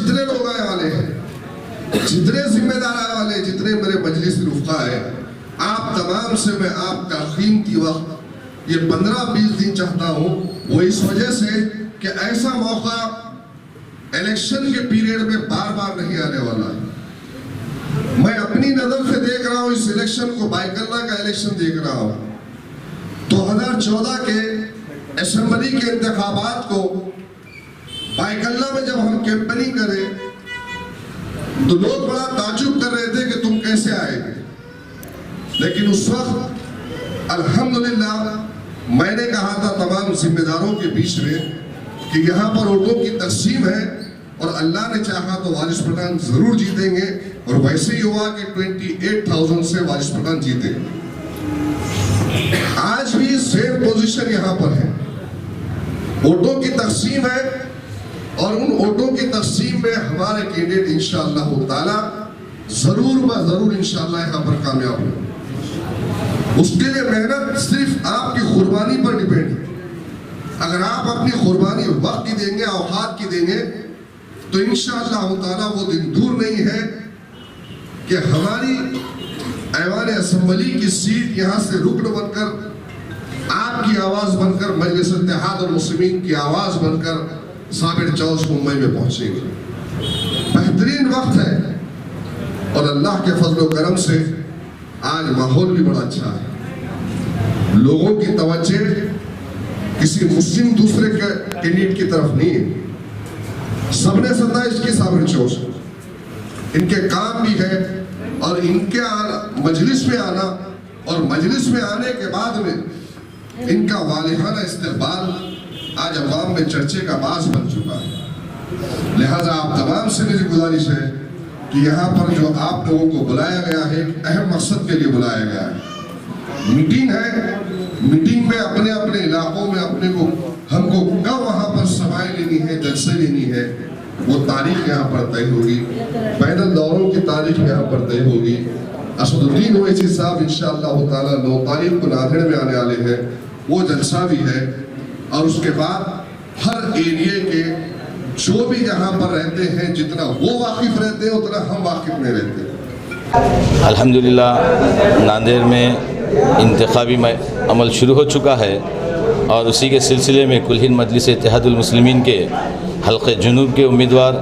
جتنے لوگ آنے والے ہیں, جتنے ذمہ دار آنے والے, جتنے میرے مجلس رفقا ہیں, آپ تمام سے میں آپ کا قیمتی وقت یہ 15-20 دن چاہتا ہوں, وہ اس وجہ سے کہ ایسا موقع الیکشن کے پیریڈ میں بار بار نہیں آنے والا ہے. میں اپنی نظر سے دیکھ رہا ہوں اس الیکشن کو, بائیکلہ کا الیکشن دیکھ رہا ہوں. 2014 کے اسمبلی کے انتخابات کو بائیکلہ میں جب ہم کیمپیننگ کرے تو لوگ بڑا تعجب کر رہے تھے کہ تم کیسے آئے گے, لیکن اس وقت الحمدللہ میں نے کہا تھا تمام ذمہ داروں کے بیچ میں کہ یہاں پر ووٹوں کی تقسیم ہے اور اللہ نے چاہا تو وارث پٹھان ضرور جیتیں گے, اور ویسے ہی ہوا کہ 28,000 سے وارث پٹھان جیتے. آج بھی سیم پوزیشن یہاں پر ہے, ووٹوں کی تقسیم ہے اور ان ووٹوں کی تقسیم میں ہمارے کینڈیڈیٹ انشاءاللہ تعالی ضرور انشاءاللہ یہاں پر کامیاب ہوں. اس کے لیے محنت صرف آپ کی قربانی پر ڈیپینڈ ہے. اگر آپ اپنی قربانی وقت کی دیں گے, اوقات کی دیں گے, تو انشاءاللہ تعالی وہ دن دور نہیں ہے کہ ہماری ایوان اسمبلی کی سیٹ یہاں سے رکن بن کر, آپ کی آواز بن کر, مجلس اتحاد المسلمین کی آواز بن کر صابر چوس ممبئی میں پہنچے گی. بہترین وقت ہے اور اللہ کے فضل و کرم سے آج ماحول بھی بڑا اچھا ہے. لوگوں کی توجہ کسی مسلم دوسرے کینڈیڈیٹ کی طرف نہیں ہے. سب نے 27 کی صابر چوس, ان کے کام بھی ہے اور ان کے مجلس میں آنا اور مجلس میں آنے کے بعد میں ان کا والہانہ استقبال آج عوام میں چرچے کا باعث بن چکا ہے. لہذا آپ تمام سے میری گزارش ہے کہ یہاں پر جو آپ لوگوں کو بلایا گیا ہے ایک اہم مقصد کے لیے بلایا گیا ہے. میٹنگ ہے, میٹنگ میں اپنے اپنے علاقوں میں اپنے کو ہم کو کب وہاں پر سبھائیں لینی ہے, جلسے لینی ہے, وہ تاریخ یہاں پر طے ہوگی. بین الدوروں کی تاریخ یہاں پر طے ہوگی. اسد الدین اویسی صاحب انشاءاللہ تعالی 9 تاریخ کو نادر میں آنے والے ہیں, وہ جلسہ بھی ہے. اور اس کے بعد ہر ایریے کے جو بھی جہاں پر رہتے ہیں جتنا وہ واقف رہتے ہیں اتنا ہم واقف نہیں رہتے. الحمدللہ ناندیڑ میں انتخابی عمل شروع ہو چکا ہے اور اسی کے سلسلے میں کل ہند مجلس اتحاد المسلمین کے حلقہ جنوب کے امیدوار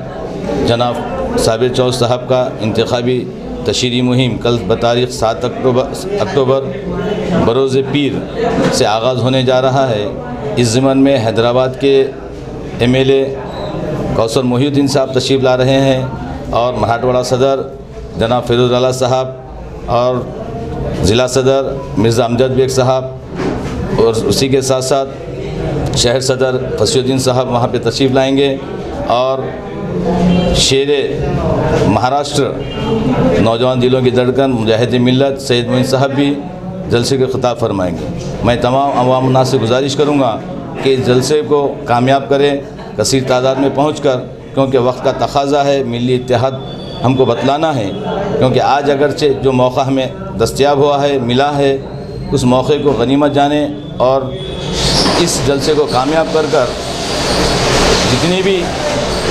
جناب صابر چوس صاحب کا انتخابی تشہیری مہم کل بتاریخ 7 اکتوبر بروز پیر سے آغاز ہونے جا رہا ہے. اس ضمن میں حیدرآباد کے MLA کوثر محی الدین صاحب تشریف لا رہے ہیں اور مراٹھواڑہ صدر جناب فیروز اللہ صاحب اور ضلع صدر مرزا امجد بیگ صاحب اور اسی کے ساتھ ساتھ شہر صدر فصیح الدین صاحب وہاں پہ تشریف لائیں گے. اور شیر مہاراشٹر نوجوان دلوں کی دھڑکن مجاہد ملت سید معین صاحب بھی جلسے کے خطاب فرمائیں گے. میں تمام عوام الناس سے گزارش کروں گا کہ اس جلسے کو کامیاب کریں کثیر تعداد میں پہنچ کر, کیونکہ وقت کا تقاضا ہے, ملی اتحاد ہم کو بتلانا ہے. کیونکہ آج اگرچہ جو موقع ہمیں دستیاب ہوا ہے, ملا ہے, اس موقع کو غنیمت جانیں اور اس جلسے کو کامیاب کر کر جتنے بھی